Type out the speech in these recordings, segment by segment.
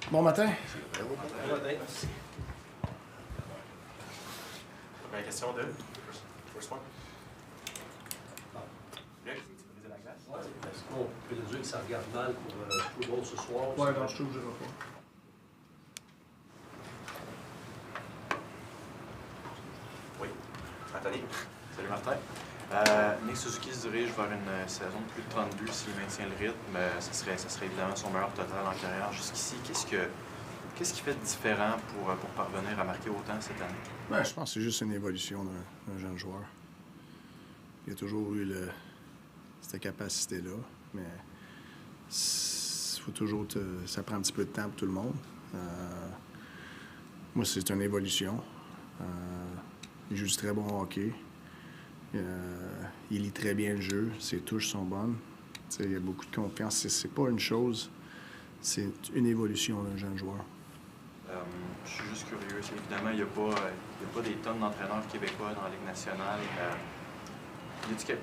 Bon matin. La question de first one. Bien, tu veux briser la glace? Est-ce qu'on peut dire que ça regarde mal pour tout le monde ce soir? Ouais, non, je trouve que je vais pas. Oui. Anthony. Salut Martin. Nick Suzuki se dirige vers une saison de plus de 32 s'il maintient le rythme. Ça serait évidemment son meilleur total en carrière jusqu'ici. Qu'est-ce qui fait de différent pour parvenir à marquer autant cette année? Ben, je pense que c'est juste une évolution d'un jeune joueur. Il a toujours eu cette capacité-là, mais faut toujours ça prend un petit peu de temps pour tout le monde. Moi, c'est une évolution. Il joue du très bon hockey. Il lit très bien le jeu. Ses touches sont bonnes. T'sais, il a beaucoup de confiance. C'est pas une chose, c'est une évolution d'un jeune joueur. Je suis juste curieux. Évidemment, il n'y a pas des tonnes d'entraîneurs québécois dans la Ligue nationale.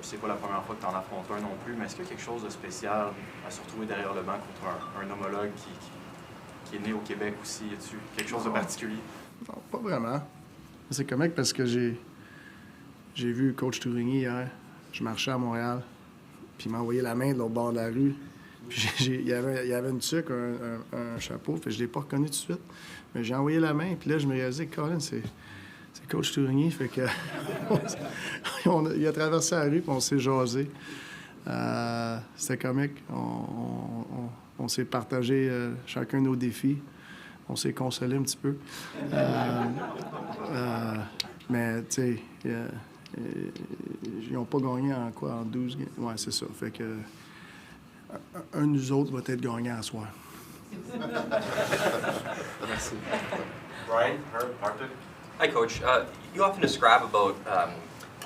C'est pas la première fois que tu en affrontes un non plus, mais est-ce qu'il y a quelque chose de spécial à se retrouver derrière le banc contre un homologue qui est né au Québec aussi? Y a-t-il quelque chose de particulier? Non, pas vraiment. C'est comique parce que j'ai vu coach Tourigny hier. Je marchais à Montréal, puis il m'a envoyé la main de l'autre bord de la rue. Puis il y avait une tuque, un chapeau, puis je ne l'ai pas reconnu tout de suite. Mais j'ai envoyé la main, puis là, je me réalisais que Colin, c'est coach Tourigny, fait que il a traversé la rue, puis on s'est jasé. C'était comique. On s'est partagé chacun nos défis. On s'est consolé un petit peu. Mais, tu sais, ils n'ont pas gagné en 12 games. Ouais, c'est ça. Fait que un de nous autres va être gagnant à soir. Merci. Brian, Herb, Arctic. Hi, Coach. You often describe about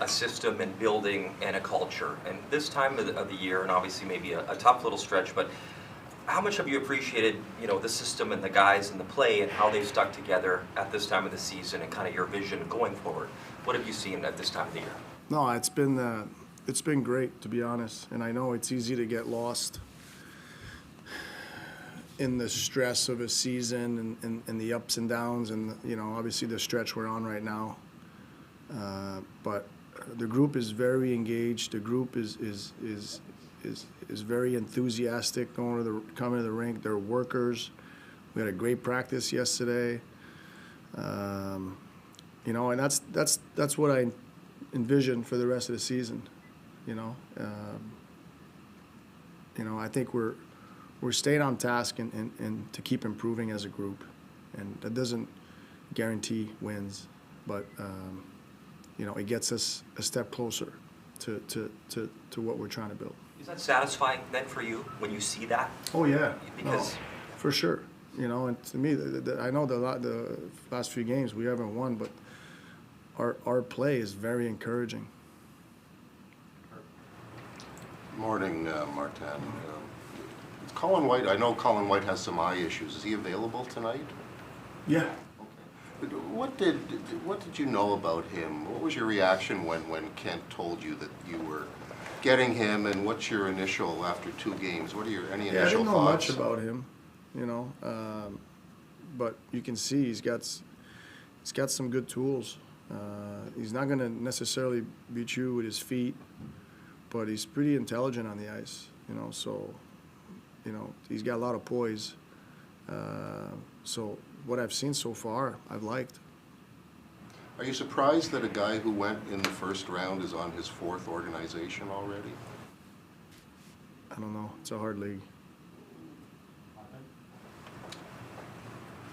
a system and building and a culture. And this time of the year, and obviously maybe a tough little stretch, but how much have you appreciated, the system and the guys and the play and how they've stuck together at this time of the season and kind of your vision going forward? What have you seen at this time of the year? No, it's been great, to be honest. And I know it's easy to get lost in the stress of a season and the ups and downs and, obviously the stretch we're on right now. But the group is very engaged. The group is very enthusiastic coming to the rink. They're workers. We had a great practice yesterday. And that's what I envision for the rest of the season. I think we're staying on task and to keep improving as a group, and that doesn't guarantee wins, but it gets us a step closer to what we're trying to build. Is that satisfying then for you when you see that? Oh yeah, Because for sure. And to me, I know the last few games we haven't won, but our play is very encouraging. Morning, Martin. Colin White, I know Colin White has some eye issues. Is he available tonight? Yeah. Okay. What did you know about him? What was your reaction when Kent told you that you were getting him, and what's your initial after 2 games? What are your any initial I didn't know thoughts? much about him, but you can see he's got some good tools. He's not going to necessarily beat you with his feet, but he's pretty intelligent on the ice, so, he's got a lot of poise. So what I've seen so far, I've liked. Are you surprised that a guy who went in the first round is on his 4th organization already? I don't know. It's a hard league.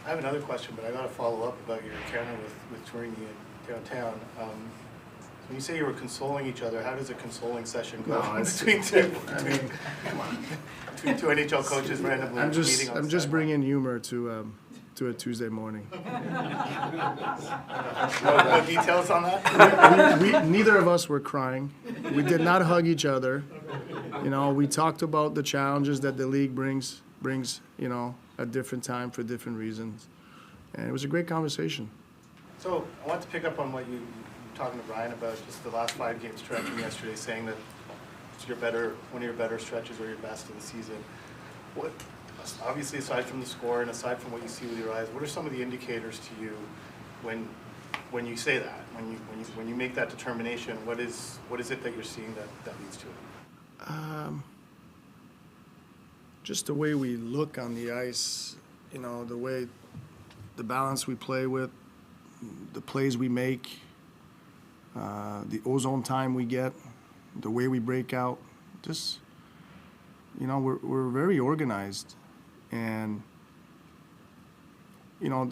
I have another question, but I got to follow up about your encounter with Tourigny downtown. When you say you were consoling each other, how does a consoling session go between two NHL coaches randomly meeting on I'm just bringing humor to a Tuesday morning. No details on that? we neither of us were crying. We did not hug each other. We talked about the challenges that the league brings, at different time for different reasons. And it was a great conversation. So I want to pick up on what you were talking to Brian about, just the last 5-game stretch from yesterday, saying that it's one of your better stretches or your best of the season. obviously aside from the score and aside from what you see with your eyes, what are some of the indicators to you when you say that, when you make that determination? What is it that you're seeing that leads to it? Just the way we look on the ice, you know, the balance we play with, the plays we make, the ozone time we get, the way we break out. Just, you know, we're very organized, and you know,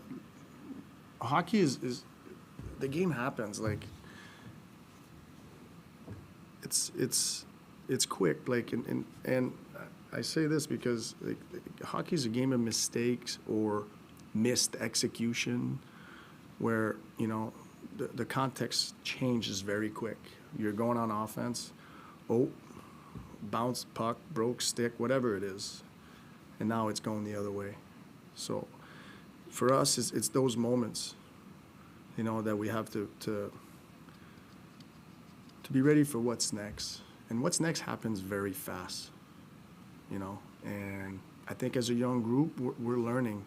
hockey is the game happens like it's quick, like, and I say this because like, hockey is a game of mistakes or missed execution, where, you know, the context changes very quick. You're going on offense, bounce, puck, broke stick, whatever it is, and now it's going the other way. So for us, it's those moments, you know, that we have to be ready for what's next. And what's next happens very fast, you know. And I think as a young group, we're learning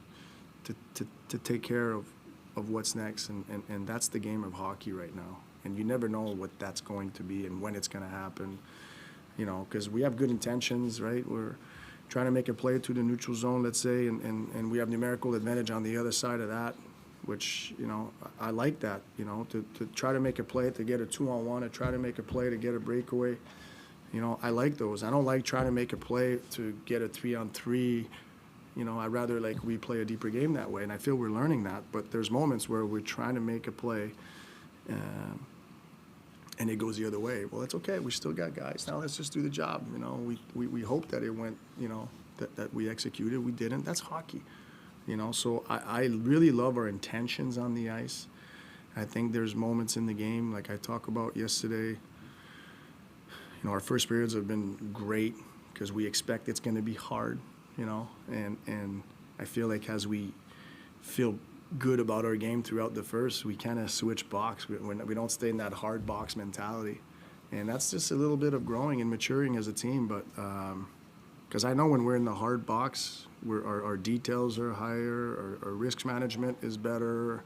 to take care of what's next, and that's the game of hockey right now. And you never know what that's going to be and when it's going to happen, you know, because we have good intentions, right? We're trying to make a play to the neutral zone, let's say, and we have numerical advantage on the other side of that, which, you know, I like that, you know, to try to make a play to get a 2-on-1, to try to make a play to get a breakaway. You know, I like those. I don't like trying to make a play to get a 3-on-3. You know, I'd rather, like, we play a deeper game that way, and I feel we're learning that. But there's moments where we're trying to make a play, and it goes the other way. Well, it's okay. We still got guys. Now let's just do the job. You know, we hope that it went, you know, that we executed. We didn't. That's hockey. You know, so I really love our intentions on the ice. I think there's moments in the game, like I talked about yesterday. You know, our first periods have been great because we expect it's going to be hard, you know, and I feel like as we feel good about our game throughout the first, we kind of switch box. We don't stay in that hard box mentality. And that's just a little bit of growing and maturing as a team. But because I know when we're in the hard box, our details are higher, our risk management is better,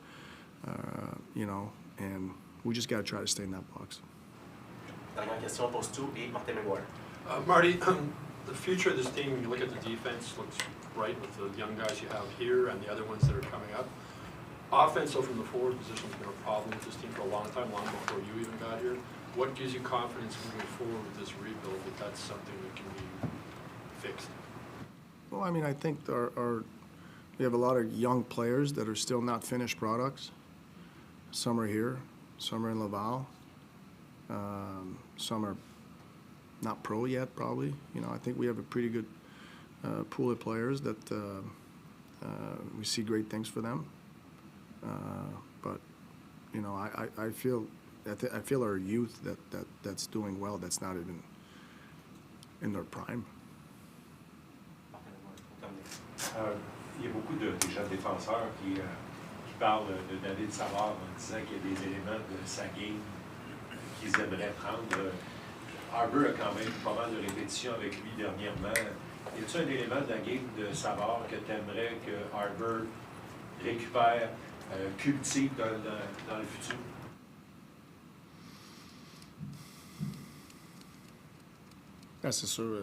you know, and we just got to try to stay in that box. Dernière question pour Stu et Martin McGuire. Marty, the future of this team, when you look at the defense, looks bright with the young guys you have here and the other ones that are coming up. Offense, so from the forward position, has been a problem with this team for a long time, long before you even got here. What gives you confidence moving forward with this rebuild that that's something that can be fixed? Well, I mean, I think we have a lot of young players that are still not finished products. Some are here, some are in Laval. Some are not pro yet, probably. You know, I think we have a pretty good pool of players that we see great things for them. But you know, I feel our youth that's doing well. That's not even in their prime. Il y a beaucoup de jeunes défenseurs qui parlent de David Savard en disant qu'il y a des éléments de sa game qu'ils aimeraient prendre. Harbour a quand même pas mal de répétitions avec lui dernièrement. Y a-t-il un élément de la game de Savard que tu aimerais que Harbour récupère, cultive dans le futur? Ah, c'est sûr,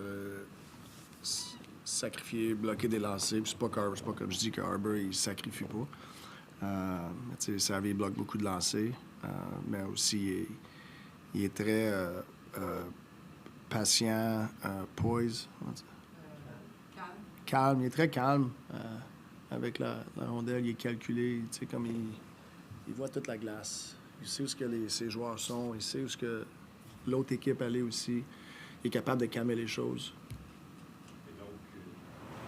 sacrifier, bloquer des lancers. C'est pas comme je dis que Harbour il sacrifie pas. Savard bloque beaucoup de lancers, mais aussi il est très patient, poise. Calme, il est très calme. Avec la rondelle, il est calculé. Tu sais, comme il voit toute la glace. Il sait où ses joueurs sont. Il sait où que l'autre équipe allait aussi. Il est capable de calmer les choses. Et donc,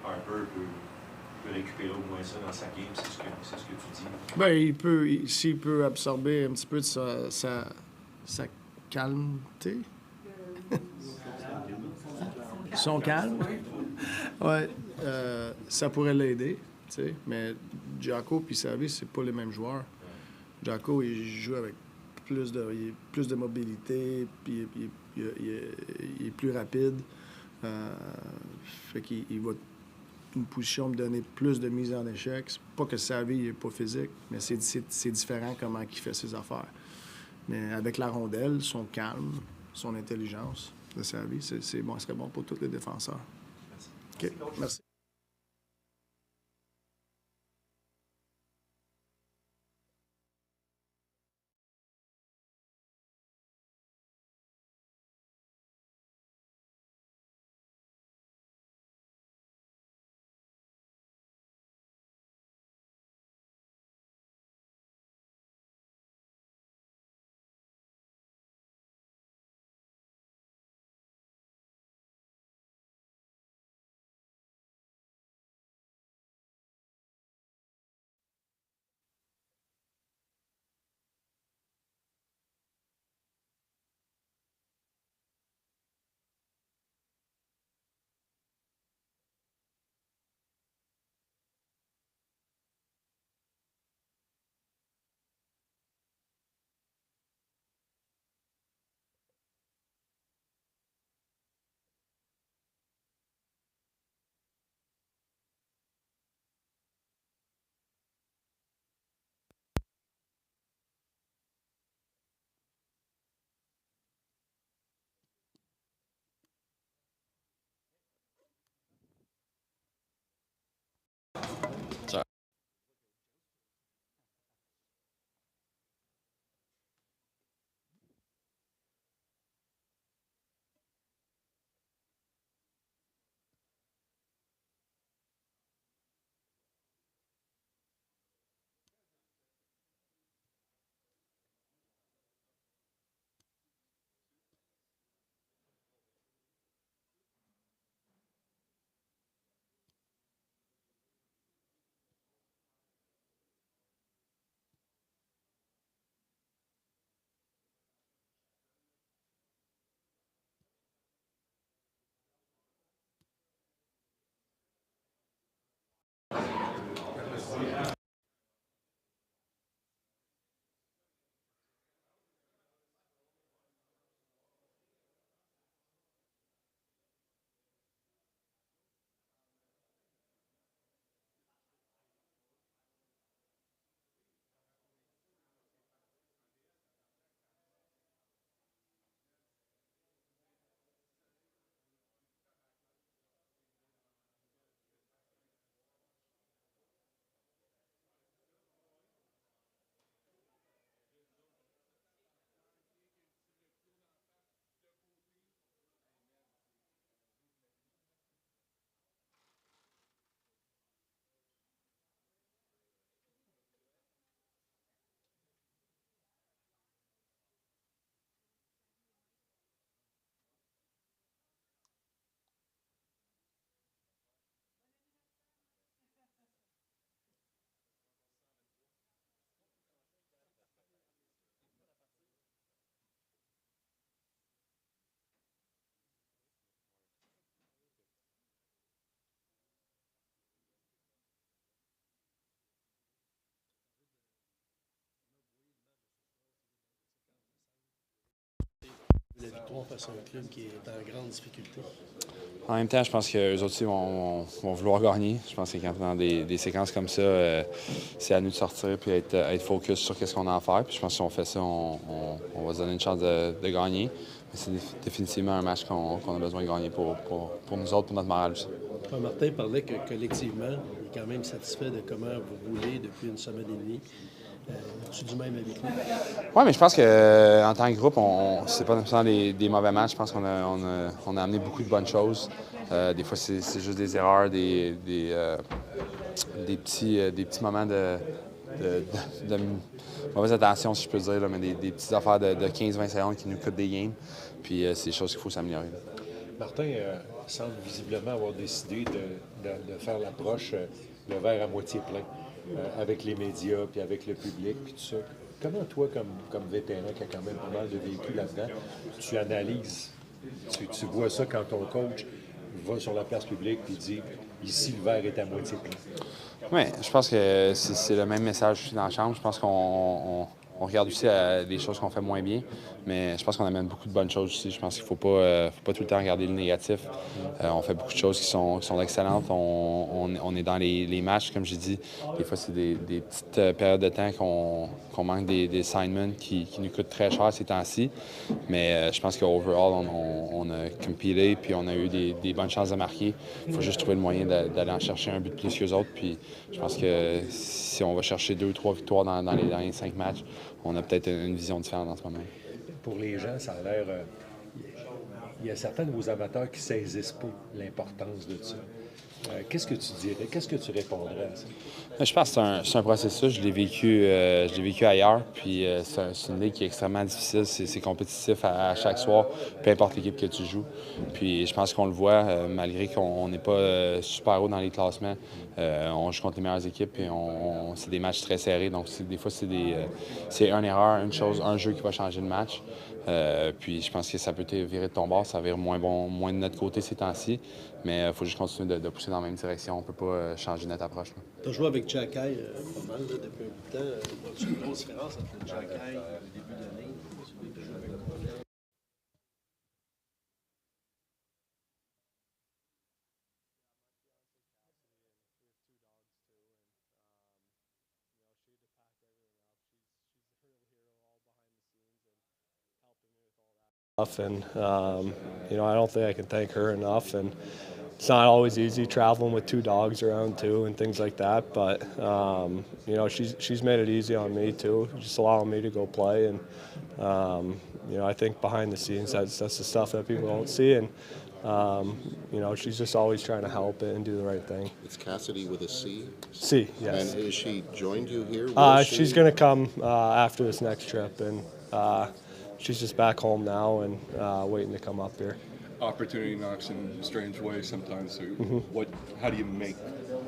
Harbour peut récupérer au moins ça dans sa game, c'est ce que tu dis. Ben, s'il peut absorber un petit peu de sa calmeté. Son calme. Ouais, ça pourrait l'aider, tu sais. Mais Jacko et Savard, c'est pas les mêmes joueurs. Jacko, il joue avec plus de mobilité, puis il est plus rapide. Fait qu'il va une position, me donner plus de mise en échec. C'est pas que Savard n'est pas physique, mais c'est différent comment il fait ses affaires. Mais avec la rondelle, son calme, son intelligence de Savard, c'est bon, ce serait bon pour tous les défenseurs. Merci. OK, merci. La victoire face à un club qui est en grande difficulté. En même temps, je pense qu'eux autres aussi vont vouloir gagner. Je pense que quand dans des séquences comme ça, c'est à nous de sortir et être focus sur ce qu'on a à faire. Puis je pense que si on fait ça, on va se donner une chance de gagner. Mais c'est définitivement un match qu'on a besoin de gagner pour nous autres, pour notre moral aussi. Martin parlait que collectivement, il est quand même satisfait de comment vous roulez depuis une semaine et demie. Tu es du même avec lui? Oui, mais je pense qu'en tant que groupe, c'est pas nécessairement des mauvais matchs. Je pense qu'on a amené beaucoup de bonnes choses. Des fois, c'est juste des erreurs, des petits moments de mauvaise attention, si je peux dire, là, mais des petites affaires de 15-20 secondes qui nous coûtent des games. Puis c'est des choses qu'il faut s'améliorer. Martin semble visiblement avoir décidé de faire l'approche le verre à moitié plein avec les médias, puis avec le public, puis tout ça. Comment toi, comme vétéran qui a quand même pas mal de vécu là-dedans, tu analyses, tu vois ça quand ton coach va sur la place publique et dit « Ici, le verre est à moitié plein ». Oui, je pense que c'est le même message aussi dans la chambre. Je pense qu'on on regarde aussi des choses qu'on fait moins bien, mais je pense qu'on amène beaucoup de bonnes choses aussi. Je pense qu'il ne faut pas tout le temps regarder le négatif. On fait beaucoup de choses qui sont excellentes. On est dans les matchs, comme j'ai dit. Des fois, c'est des petites périodes de temps qu'on manque des assignments qui nous coûtent très cher ces temps-ci. Mais je pense qu'overall, on a compété puis on a eu des bonnes chances de marquer. Il faut juste trouver le moyen d'aller en chercher un but de plus qu'eux autres. Puis je pense que si on va chercher 2 ou 3 victoires dans les derniers 5 matchs, on a peut-être une vision différente en ce moment. Pour les gens, ça a l'air... il y a certains de vos amateurs qui ne saisissent pas l'importance de ça. Qu'est-ce que tu dirais? Qu'est-ce que tu répondrais à ça? Je pense que c'est un processus. Je l'ai vécu ailleurs. Puis c'est une ligue qui est extrêmement difficile. C'est compétitif à chaque soir, peu importe l'équipe que tu joues. Puis je pense qu'on le voit, malgré qu'on n'est pas super haut dans les classements. On joue contre les meilleures équipes et c'est des matchs très serrés. Donc des fois, c'est une erreur, une chose, un jeu qui va changer le match. Puis je pense que ça peut te virer de ton bord, ça vire moins de notre côté ces temps-ci. Mais il faut juste continuer de pousser dans la même direction. On ne peut pas changer notre approche. Tu as joué avec Jacky pas mal là, depuis un bout de temps. As-tu une grosse différence entre Jacky et le début de l'année? And I don't think I can thank her enough. And it's not always easy traveling with 2 dogs around too and things like that. But she's made it easy on me too, just allowing me to go play. And I think behind the scenes, that's the stuff that people don't see. And she's just always trying to help it and do the right thing. It's Cassidy with a C? C, yes. And has she joined you here? She's going to come after this next trip. And she's just back home now and waiting to come up here. Opportunity knocks in a strange way sometimes. So how do you make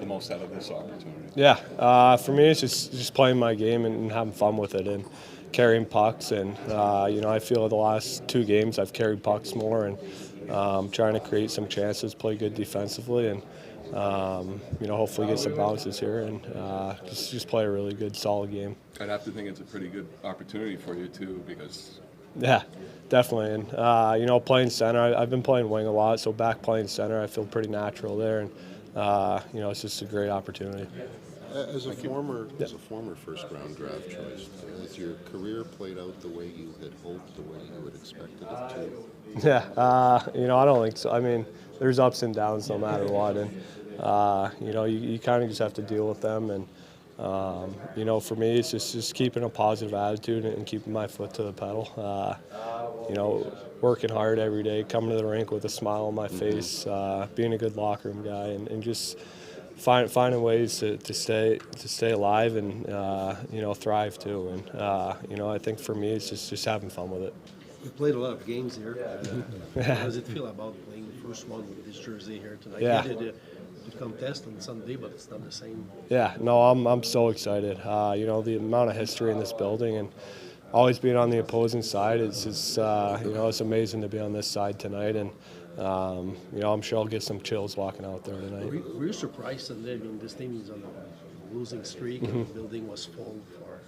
the most out of this opportunity? Yeah, for me, it's just playing my game and having fun with it and carrying pucks. And, I feel the last 2 games I've carried pucks more and trying to create some chances, play good defensively, and, hopefully get some bounces here and just play a really good, solid game. I'd have to think it's a pretty good opportunity for you, too, because... Yeah, definitely. And, playing center, I've been playing wing a lot, so back playing center, I feel pretty natural there. And, it's just a great opportunity. As a former first-round draft choice, has your career played out the way you had hoped, the way you had expected it to? Yeah, I don't think so. I mean, there's ups and downs no matter what. And, you kind of just have to deal with them. And, for me, it's just keeping a positive attitude and keeping my foot to the pedal. Working hard every day, coming to the rink with a smile on my face, being a good locker room guy, and just finding ways to stay alive and thrive too. And I think for me, it's just having fun with it. We played a lot of games here. How does it feel about playing the first one with this jersey here tonight? Yeah. You did the contest on Sunday, but it's not the same. Yeah, no, I'm so excited. The amount of history in this building and always being on the opposing side is just, it's amazing to be on this side tonight. And, I'm sure I'll get some chills walking out there tonight. Were you surprised that this team is on a losing streak and the building was full for?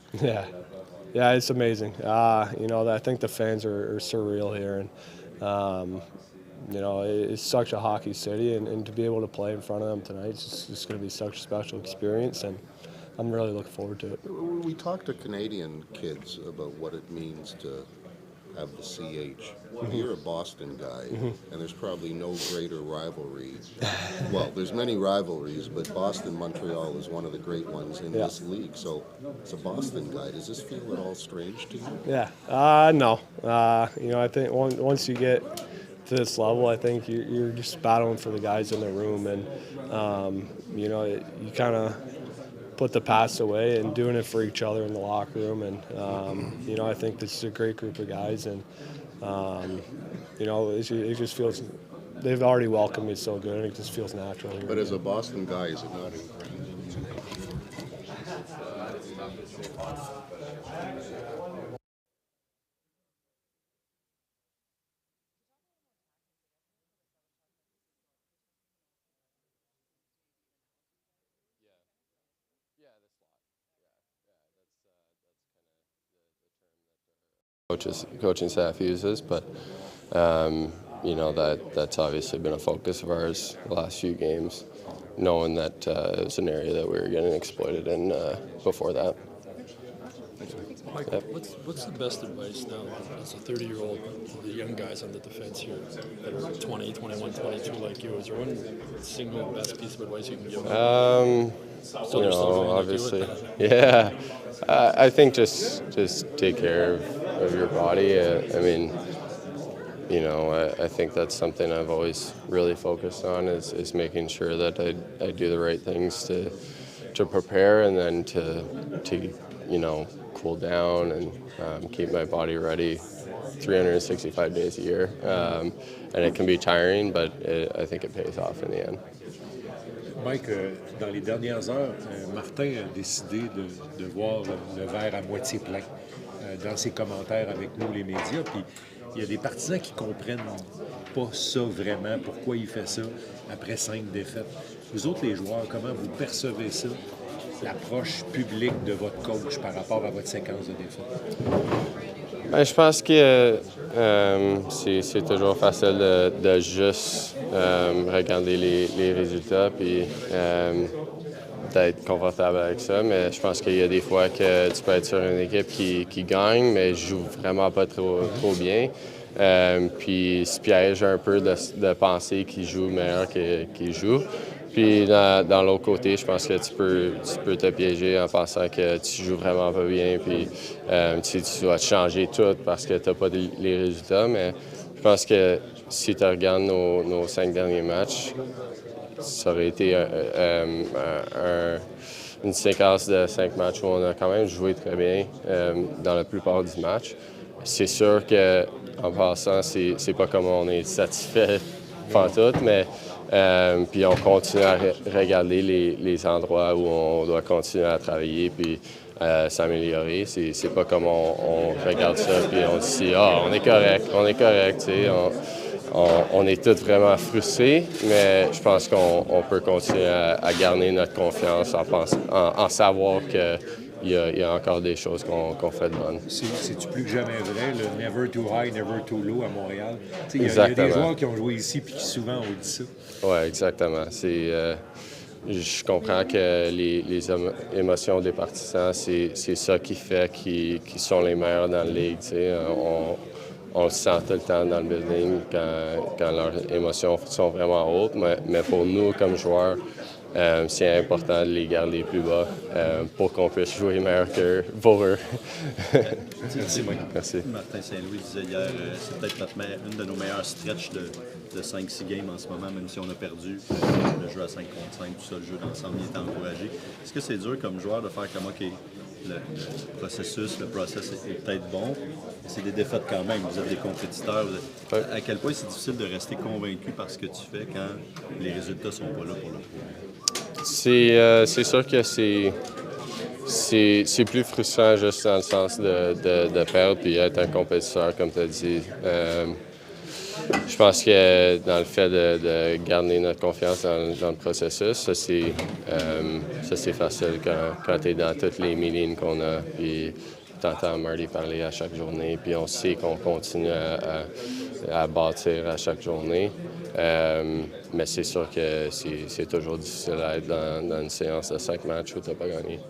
Yeah, it's amazing. I think the fans are surreal here. And, it's such a hockey city, and to be able to play in front of them tonight, it's just going to be such a special experience, and I'm really looking forward to it. We talked to Canadian kids about what it means to have the CH. You're a Boston guy, and there's probably no greater rivalry. Well, there's many rivalries, but Boston-Montreal is one of the great ones in this league. So, as a Boston guy, does this feel at all strange to you? Yeah, no. I think once you get to this level, I think you're just battling for the guys in the room, and you kind of put the past away and doing it for each other in the locker room. And I think this is a great group of guys, and it just feels they've already welcomed me so good, and it just feels natural here. But as a Boston guy, is it not incredible? coaching staff uses, but that's obviously been a focus of ours the last few games, knowing that it was an area that we were getting exploited in before that. Mike, yep. what's the best advice now as a 30-year-old, the young guys on the defense here that are 20, 21, 22 like you? Is there one single best piece of advice you can give them? Obviously, yeah. I think just take care of your body. I think that's something I've always really focused on is making sure that I do the right things to prepare and then to cool down and keep my body ready 365 days a year. And it can be tiring, but I think it pays off in the end. Mike, dans les dernières heures, Martin a décidé de voir le verre à moitié plein dans ses commentaires avec nous, les médias. Puis il y a des partisans qui ne comprennent pas ça vraiment, pourquoi il fait ça après 5 défaites. Vous autres, les joueurs, comment vous percevez ça, l'approche publique de votre coach par rapport à votre séquence de défaites? Je pense que c'est toujours facile de juste regarder les résultats puis d'être confortable avec ça, mais je pense qu'il y a des fois que tu peux être sur une équipe qui gagne, mais joue vraiment pas trop bien. Puis se piège un peu de penser qu'il joue meilleur qu'il joue. Puis dans l'autre côté, je pense que tu peux te piéger en pensant que tu joues vraiment pas bien, puis tu dois changer tout parce que tu n'as pas les résultats. Mais je pense que si tu regardes nos 5 derniers matchs, ça aurait été une séquence de 5 matchs où on a quand même joué très bien dans la plupart du match. C'est sûr qu'en passant, c'est pas comme on est satisfait pantoute, mais puis on continue à regarder les endroits où on doit continuer à travailler puis s'améliorer. C'est pas comme on regarde ça puis on dit on est correct, tu sais. On est tous vraiment frustrés, mais je pense qu'on peut continuer à garder notre confiance en savoir qu'il y a encore des choses qu'on fait de bonnes. C'est-tu plus que jamais vrai, le never too high, never too low à Montréal? Il y a des joueurs qui ont joué ici puis qui souvent ont dit ça. Oui, exactement. Je comprends que les émotions des partisans, c'est ça qui fait qu'ils sont les meilleurs dans la ligue. On le sent tout le temps dans le building quand leurs émotions sont vraiment hautes, mais pour nous, comme joueurs, c'est important de les garder plus bas pour qu'on puisse jouer meilleur qu'eux, pour eux. Merci, Mike. Merci. Martin Saint-Louis disait hier, c'est peut-être une de nos meilleures stretches de 5-6 games en ce moment, même si on a perdu le jeu à 5 contre 5, tout ça, le jeu d'ensemble il est encouragé. Est-ce que c'est dur comme joueur de faire comme OK, le process est peut-être bon, c'est des défaites quand même, vous êtes des compétiteurs. À quel point c'est difficile de rester convaincu par ce que tu fais quand les résultats sont pas là pour le coup? C'est sûr que c'est plus frustrant juste dans le sens de perdre puis être un compétiteur, comme tu as dit. Je pense que dans le fait de garder notre confiance dans le processus, ça c'est facile quand tu es dans toutes les meetings qu'on a. Puis tu entends Marty parler à chaque journée, puis on sait qu'on continue à bâtir à chaque journée. Mais c'est sûr que c'est toujours difficile à être dans une séance de 5 matchs où tu n'as pas gagné.